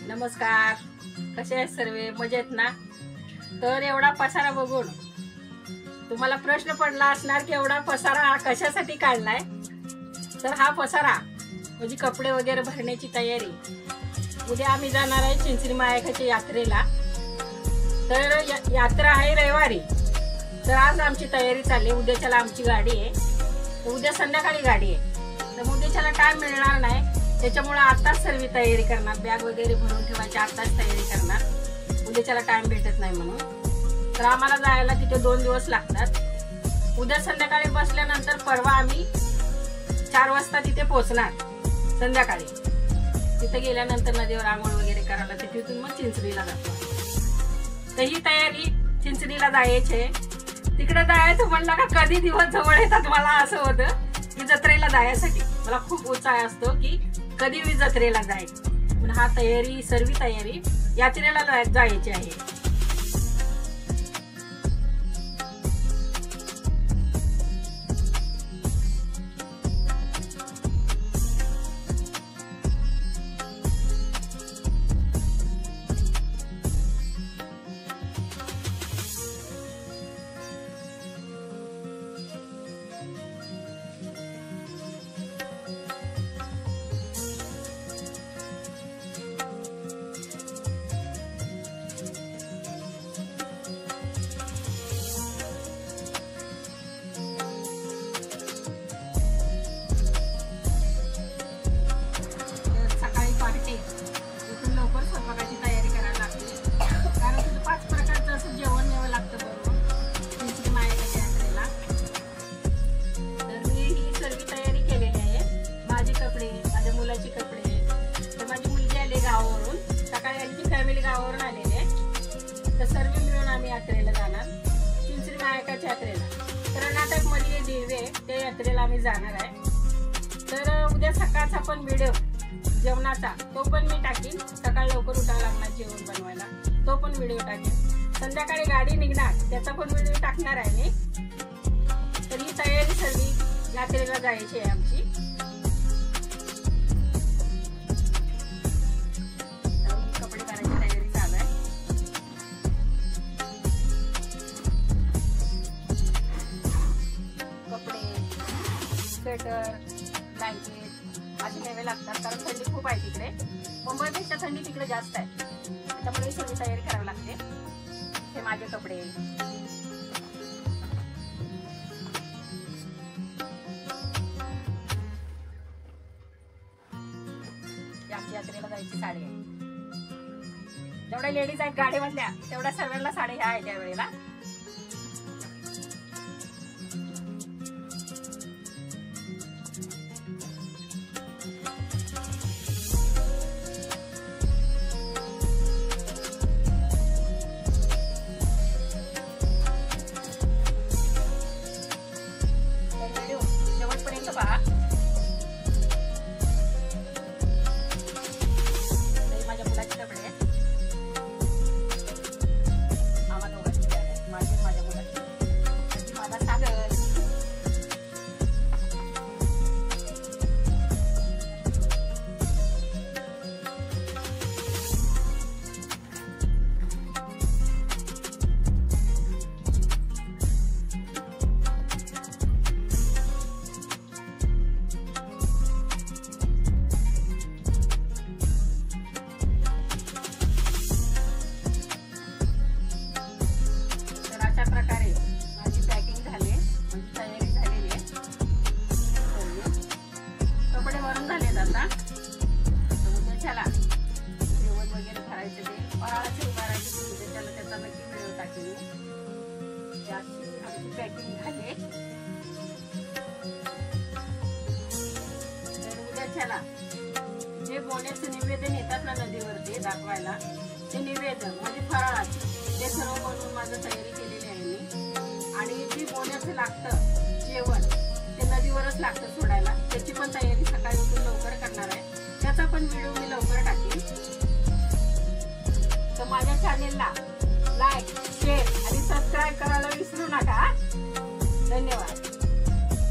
नमस्कार, कसे आहेत सर्व? मजेत ना? तर एवढा पसारा बघून तुम्हाला प्रश्न पडला असणार की एवढा पसारा कशासाठी काढलाय? तर हा पसारा म्हणजे कपडे वगैरे भरण्याची तयारी. उद्या आम्ही जाणार आहे चिंचणी मायेकाच्या यात्रेला. तर यात्रा आहे रविवारी. तर आज आमची तयारी चालली. उद्याच्याला आमची गाडी आहे. तर उद्या संध्याकाळी गाडी आहे. तर उद्याच्याला टाइम मिळणार नाही, त्याच्यामुळे आताच सर्व तयारी करणार. बॅग वगैरे भरून ठेवायची, आताच तयारी करणार. उद्याच्याला टाइम भेटत नाही म्हणून. तर आम्हाला जायला तिथे 2 दिवस लागतात. उद्या संध्याकाळी बसल्यानंतर परवा आम्ही 4 वाजता तिथे पोहोचणार संध्याकाळी. तिथे गेल्यानंतर नदीवर आंघोळ वगैरे करायला तिथून मग चिंचणीला जातो. तर ही तयारी चिंचणीला जायची. तिकडे जायचं म्हणलं का कधी दिवस जवळ येतात. मला असं होतं की जत्रेला जायसाठी मला खूप उत्साह असतो की कधी मी जत्रेला जाईल. पण हा तयारी सर्व तयारी यात्रेला जायची आहे. लवकर स्वयंपाकाची तयारी करायला लागते, कारण तुझं 5 प्रकारचं असं जेवण न्यावं लागतं बरोबर चिंचणी मायेकाच्या यात्रेला. तर मी ही सर्व तयारी केलेली आहे. माझे कपडे, माझ्या मुलाचे कपडे. तर माझी मुलगी आली गावावरून. सकाळी आमची फॅमिली गावावरून आलेली आहे. तर सर्व मिळून आम्ही यात्रेला जाणार, चिंचणी मायेकाच्या यात्रेला. कर्नाटकमध्ये दिवे त्या यात्रेला आम्ही जाणार आहे. तर उद्या सकाळचा पण व्हिडिओ जेवणाचा तो पण मी टाकीन. सकाळी लवकर उठावं लागणार जेवण बनवायला, तो पण व्हिडिओ टाकेन. संध्याकाळी गाडी निघणार त्याचा पण व्हिडिओ टाकणार आहे मी. तर ही तयारी सर्व यात्रेला जायची आहे आमची. कपडे करायची तयारी चालू आहे. कपडे, स्वेटर, ब्लँकेट असे न्यावे लागतात, कारण थंडी खूप आहे तिकडे. मुंबईपेक्षा थंडी तिकडे जास्त आहे, त्यामुळे सगळी तयारी करावी लागते. हे माझे कपडे, आमची यात्रेला जायची साडी आहे. जेवढ्या लेडीज आहेत गाडीमधल्या तेवढ्या सर्वांना साडी ह्या आहे त्यावेळेला. माझ्या मुलाचे कपडे पॅकिंग झाले. तर उद्याच्याला जे बोण्याचं निवेदन येतात ना नदीवरती दाखवायला, ते निवेदन म्हणजे फराळाचे ते सर्व बनवून माझं तयारी केलेली आहे मी. आणि जे बोण्याचं लागतं जेवण ते नदीवरच लागतं सोडायला, त्याची पण तयारी सकाळी उठून लवकर करणार आहे. त्याचा पण व्हिडिओ मी लवकर टाकेन. तर माझ्या चॅनेलला लाईक, शेअर आणि सबस्क्राईब करायला विसरू नका. धन्यवाद.